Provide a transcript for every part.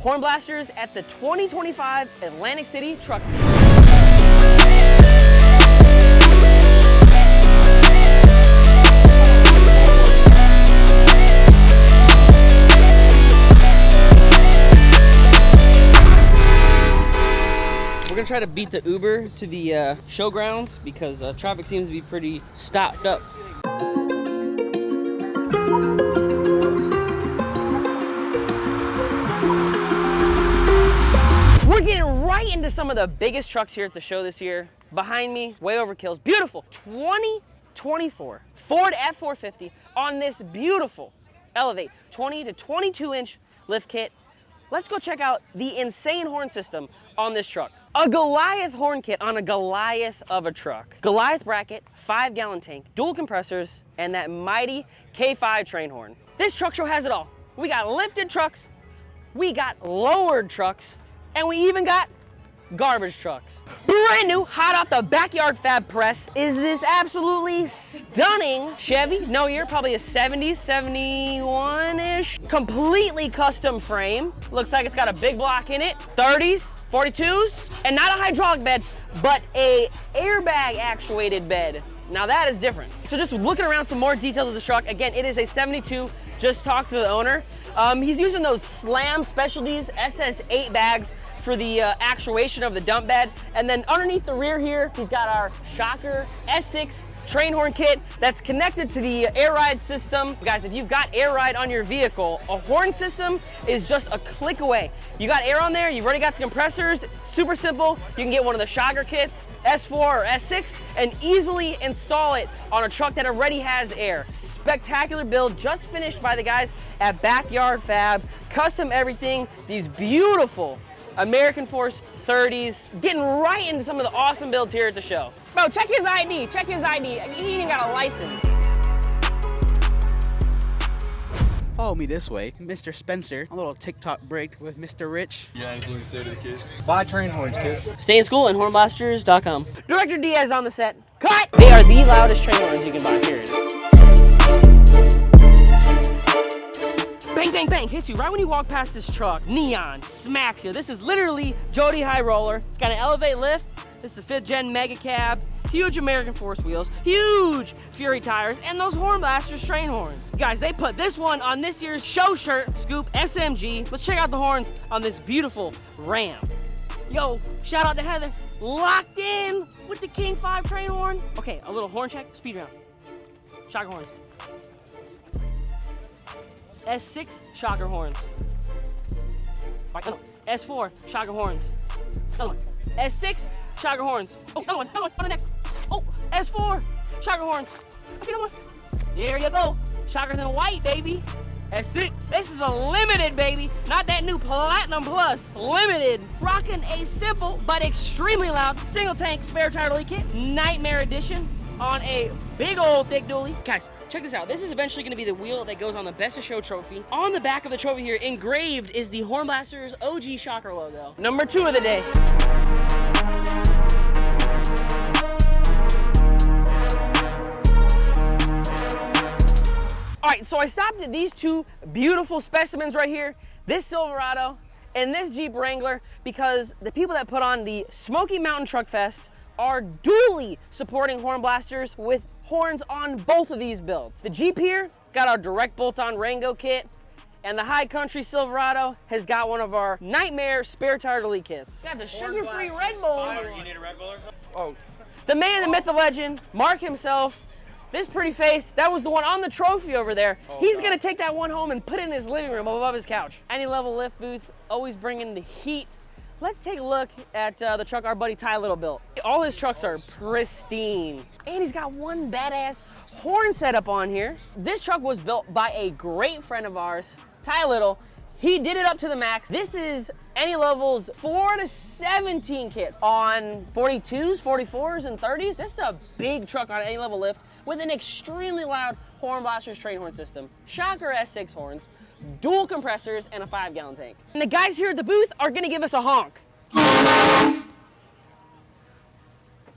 HornBlasters at the 2025 Atlantic City Truck. We're gonna try to beat the Uber to the showgrounds because traffic seems to be pretty stopped up. We're getting right into some of the biggest trucks here at the show this year. Behind me, way overkills, beautiful 2024 Ford F450 on this beautiful Elevate 20 to 22 inch lift kit. Let's go check out the insane horn system on this truck. A Goliath horn kit on a Goliath of a truck. Goliath bracket, 5-gallon tank, dual compressors, and that mighty K5 train horn. This truck show has it all. We got lifted trucks, we got lowered trucks, and we even got garbage trucks. Brand new, hot off the backyard fab press is this absolutely stunning Chevy, no year, probably a 70s, 71-ish, completely custom frame. Looks like it's got a big block in it, 30s, 42s, and not a hydraulic bed, but a airbag actuated bed. Now that is different. So just looking around some more details of the truck, again, it is a 72, just talked to the owner. He's using those Slam Specialties SS8 bags for the actuation of the dump bed. And then underneath the rear here, he's got our Shocker S6 train horn kit that's connected to the air ride system. Guys, if you've got air ride on your vehicle, a horn system is just a click away. You got air on there, you've already got the compressors, super simple. You can get one of the Shocker kits, S4 or S6, and easily install it on a truck that already has air. Spectacular build, just finished by the guys at Backyard Fab. Custom everything, these beautiful American Force 30s, getting right into some of the awesome builds here at the show. Bro, check his ID, check his ID. He ain't got a license. Follow me this way, Mr. Spencer. A little TikTok break with Mr. Rich. Yeah, anything to say to the kids? Buy train horns, kids. Stay in school and HornBlasters.com. Director Diaz on the set. Cut! They are the loudest train horns you can buy, period. Bang, bang, bang, hits you right when you walk past this truck. Neon, smacks you. This is literally Jody High Roller. It's got an Elevate lift. This is the 5th gen mega cab. Huge American Force wheels, huge Fury tires, and those HornBlasters train horns. Guys, they put this one on this year's show shirt, Scoop SMG. Let's check out the horns on this beautiful Ram. Yo, shout out to Heather. Locked in with the King 5 train horn. Okay, a little horn check, speed round. Shocker horns. S6 shocker horns. S4 shocker horns. Another one. S6 shocker horns. Oh, another one. Another one. On the next. Oh, S4 shocker horns. Okay, another one. There you go. Shockers in white, baby. S6. This is a limited, baby. Not that new Platinum Plus. Limited. Rocking a simple but extremely loud single tank spare tire delete kit. Nightmare edition. On a big old thick dually. Guys, check this out. This is eventually gonna be the wheel that goes on the Best of Show trophy. On the back of the trophy here, engraved is the HornBlasters OG Shocker logo. Number 2 of the day. All right, so I stopped at these two beautiful specimens right here, this Silverado and this Jeep Wrangler, because the people that put on the Smoky Mountain Truck Fest are duly supporting HornBlasters with horns on both of these builds. The Jeep here got our direct bolt-on Rango kit, and the High Country Silverado has got one of our Nightmare spare tire delete kits. Got the sugar-free Red Bull. You need a Red Bull or something? Oh. The man, the myth, the legend, Mark himself. This pretty face, that was the one on the trophy over there. Oh, he's gonna take that one home and put it in his living room above his couch. Any level lift booth, always bringing the heat. Let's take a look at the truck our buddy Ty Little built. All his trucks are pristine. And he's got one badass horn setup on here. This truck was built by a great friend of ours, Ty Little. He did it up to the max. This is Any Level's 4 to 17 kit on 42s, 44s, and 30s. This is a big truck on Any Level lift with an extremely loud HornBlasters train horn system, Shocker S6 horns, dual compressors, and a 5-gallon tank. And the guys here at the booth are gonna give us a honk.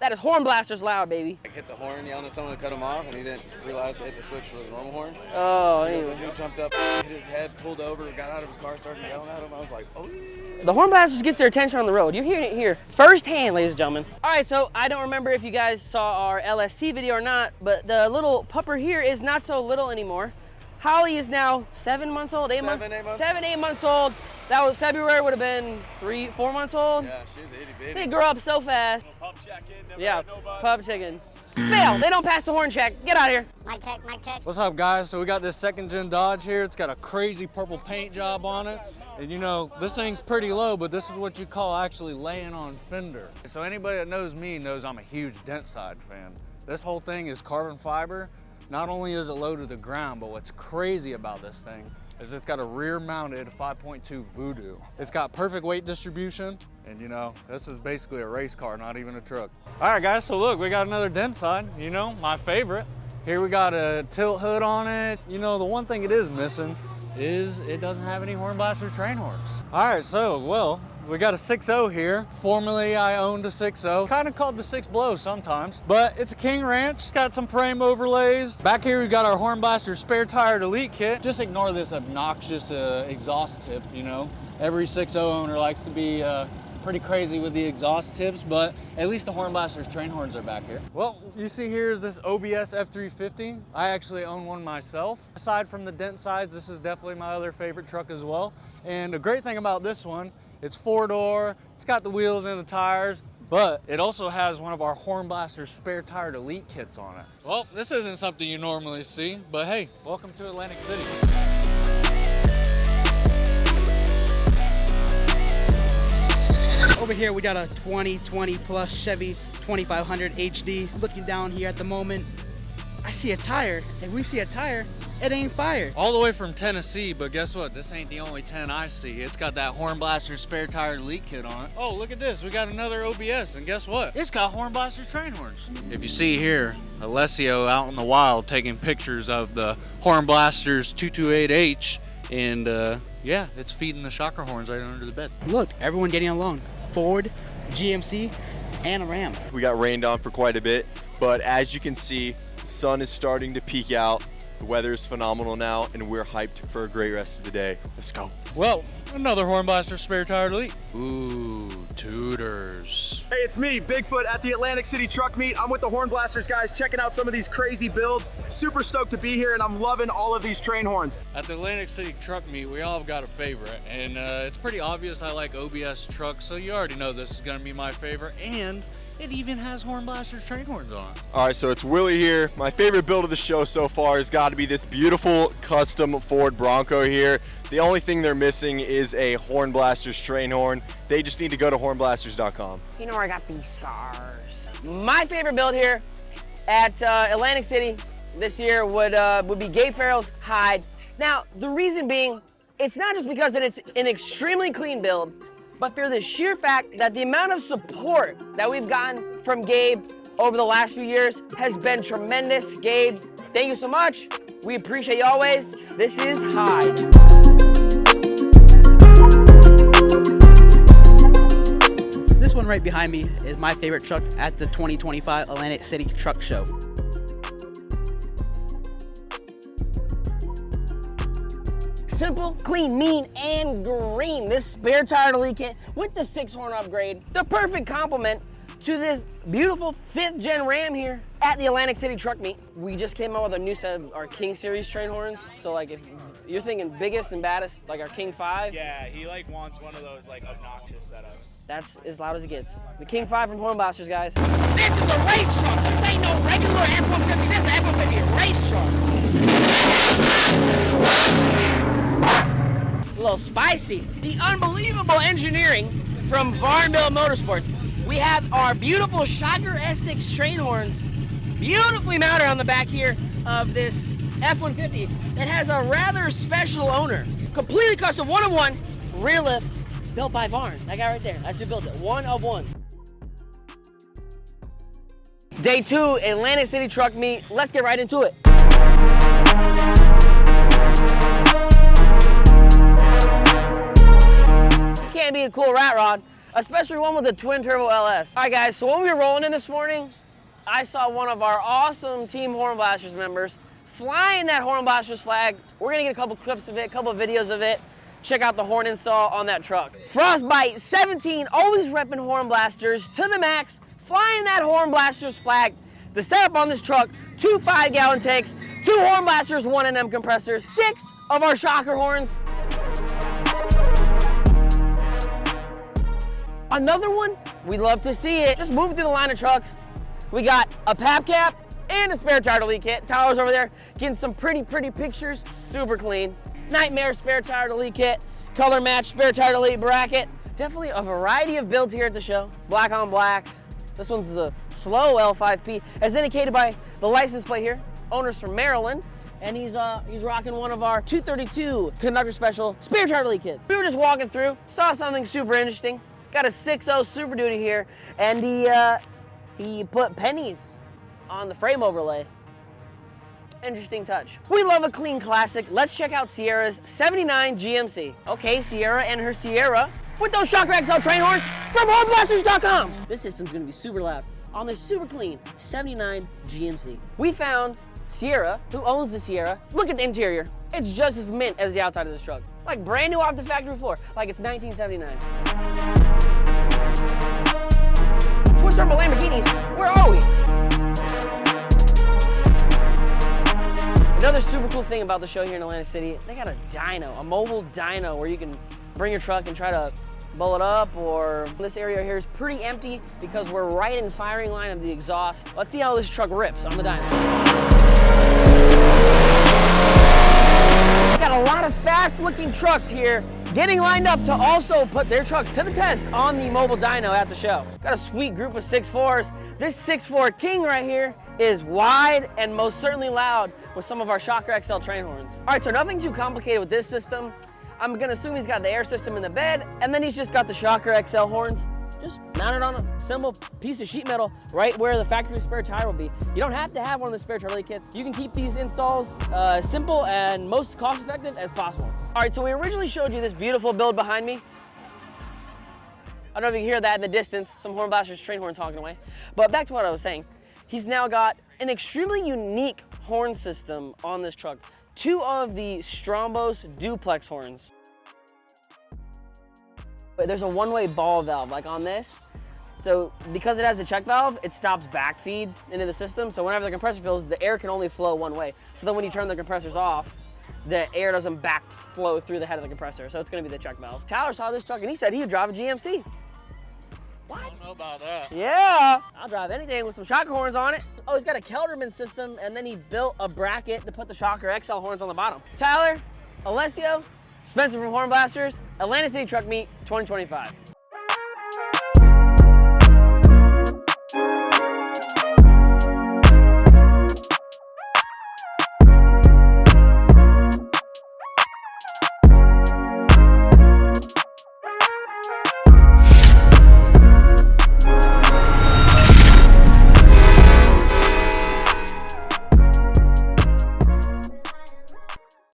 That is HornBlasters loud, baby. I hit the horn, yelling at someone to cut him off, and he didn't realize to hit the switch for the normal horn. Oh, anyway. He jumped up, hit his head, pulled over, got out of his car, started yelling at him. I was like, oh yeah. The HornBlasters gets their attention on the road. You're hearing it here firsthand, ladies and gentlemen. All right, so I don't remember if you guys saw our LST video or not, but the little pupper here is not so little anymore. Holly is now 7 months old, 8 months? 7, 8 months old. That was February, would have been 3, 4 months old. Yeah, she was itty bitty. They grew up so fast. Pup check in, never Yeah, had nobody. pup chicken. Fail, they don't pass the horn check. Get out of here. Mic check, mic check. What's up, guys? So we got this second gen Dodge here. It's got a crazy purple paint job on it. And you know, this thing's pretty low, but this is what you call actually laying on fender. So anybody that knows me knows I'm a huge dent side fan. This whole thing is carbon fiber. Not only is it low to the ground, but what's crazy about this thing is it's got a rear mounted 5.2 Voodoo. It's got perfect weight distribution. And you know, this is basically a race car, not even a truck. All right, guys, so look, we got another dent side, you know, my favorite. Here we got a tilt hood on it. You know, the one thing it is missing is it doesn't have any HornBlasters train horns. All right, so, well, we got a 6.0 here. Formerly, I owned a 6.0, kind of called the 6 Blow sometimes, but it's a King Ranch. It's got some frame overlays. Back here, we've got our HornBlasters spare tire delete kit. Just ignore this obnoxious exhaust tip, you know. Every 6.0 owner likes to be pretty crazy with the exhaust tips, but at least the HornBlasters train horns are back here. Well, you see here is this OBS F350. I actually own one myself. Aside from the dent sides, this is definitely my other favorite truck as well. And the great thing about this one, it's 4-door, it's got the wheels and the tires, but it also has one of our HornBlasters spare tire delete kits on it. Well, this isn't something you normally see, but hey, welcome to Atlantic City. Over here we got a 2020 plus Chevy 2500 HD. Looking down here at the moment, I see a tire. If we see a tire, it ain't fire. All the way from Tennessee, but guess what? This ain't the only 10 I see. It's got that HornBlasters spare tire delete kit on it. Oh, look at this. We got another OBS, and guess what? It's got HornBlasters train horns. If you see here, Alessio out in the wild taking pictures of the HornBlasters 228H, and yeah, it's feeding the shocker horns right under the bed. Look, everyone getting along. Ford, GMC, and a Ram. We got rained on for quite a bit, but as you can see, the sun is starting to peek out. The weather is phenomenal now, and we're hyped for a great rest of the day. Let's go. Well, another HornBlasters spare tire delete. Ooh, tutors. Hey, it's me, Bigfoot, at the Atlantic City Truck Meet. I'm with the HornBlasters guys, checking out some of these crazy builds. Super stoked to be here, and I'm loving all of these train horns. At the Atlantic City Truck Meet, we all have got a favorite, and it's pretty obvious I like OBS trucks, so you already know this is gonna be my favorite, and it even has HornBlasters train horns on it. All right, so it's Willie here. My favorite build of the show so far has got to be this beautiful custom Ford Bronco here. The only thing they're missing is a HornBlasters train horn. They just need to go to hornblasters.com. You know where I got these scars. My favorite build here at Atlantic City this year would be Gabe Farrell's Hyde. Now, the reason being, it's not just because that it's an extremely clean build, but for the sheer fact that the amount of support that we've gotten from Gabe over the last few years has been tremendous. Gabe, thank you so much. We appreciate you always. This is Hyde. This one right behind me is my favorite truck at the 2025 Atlantic City Truck Show. Simple, clean, mean, and green. This spare tire delete kit with the 6-horn upgrade, the perfect complement to this beautiful 5th gen Ram here at the Atlantic City Truck Meet. We just came out with a new set of our King Series train horns. So like if you're thinking biggest and baddest, like our King 5. Yeah, he wants one of those obnoxious setups. That's as loud as it gets. The King 5 from HornBlasters, guys. This is a race truck. This ain't no regular F-150. This is F-150 race truck. A little spicy. The unbelievable engineering from Varnbill Motorsports. We have our beautiful Shocker S6 train horns, beautifully mounted on the back here of this F-150 that has a rather special owner. Completely custom, one-of-one, rear lift, built by Varn. That guy right there, that's who built it, one of one. Day 2, Atlantic City Truck Meet. Let's get right into it. Can't be a cool rat rod. especially one with a twin turbo LS. All right guys, so when we were rolling in this morning, I saw one of our awesome Team HornBlasters members flying that HornBlasters flag. We're gonna get a couple clips of it, a couple of videos of it. Check out the horn install on that truck. Frostbite 17, always repping HornBlasters to the max, flying that HornBlasters flag. The setup on this truck, 2 5-gallon tanks, 2 HornBlasters, 1 NM compressors, 6 of our shocker horns. Another one, we'd love to see it. Just moving through the line of trucks. We got a PAP cap and a spare tire delete kit. Tyler's over there getting some pretty pictures, super clean. Nightmare spare tire delete kit, color match spare tire delete bracket. Definitely a variety of builds here at the show. Black on black. This one's a slow L5P, as indicated by the license plate here. Owner's from Maryland, and he's rocking one of our 232 Conductor Special spare tire delete kits. We were just walking through, saw something super interesting. Got a 6.0 Super Duty here, and he put pennies on the frame overlay. Interesting touch. We love a clean classic. Let's check out Sierra's 79 GMC. Okay, Sierra and her Sierra with those Shocker XL train horns from HornBlasters.com. This system's gonna be super loud on this super clean 79 GMC. We found Sierra, who owns the Sierra. Look at the interior. It's just as mint as the outside of this truck. Like brand new off the factory floor, like it's 1979. Twin turbo Lamborghinis, where are we? Another super cool thing about the show here in Atlantic City, they got a dyno, a mobile dyno where you can bring your truck and try to blow it up, or this area here is pretty empty because we're right in firing line of the exhaust. Let's see how this truck rips on the dyno. Got a lot of fast looking trucks here getting lined up to also put their trucks to the test on the mobile dyno at the show. Got a sweet group of 6.4s. This 6.4 King right here is wide and most certainly loud with some of our Shocker XL train horns. All right, so nothing too complicated with this system. I'm gonna assume he's got the air system in the bed, and then he's just got the Shocker XL horns just mounted on a simple piece of sheet metal right where the factory spare tire will be. You don't have to have one of the spare tire delete kits. You can keep these installs simple and most cost effective as possible. All right, so we originally showed you this beautiful build behind me. I don't know if you can hear that in the distance, some HornBlasters train horns honking away. But back to what I was saying. He's now got an extremely unique horn system on this truck. 2 of the Strombos duplex horns. There's a one-way ball valve like on this. So because it has the check valve, it stops backfeed into the system. So whenever the compressor fills, the air can only flow one way. So then when you turn the compressors off, the air doesn't backflow through the head of the compressor. So it's gonna be the check valve. Tyler saw this truck and he said he would drive a GMC. What? I don't know about that. Yeah, I'll drive anything with some shocker horns on it. Oh, he's got a Kelderman system, and then he built a bracket to put the Shocker XL horns on the bottom. Tyler, Alessio, Spencer from HornBlasters, Atlantic City Truck Meet 2025.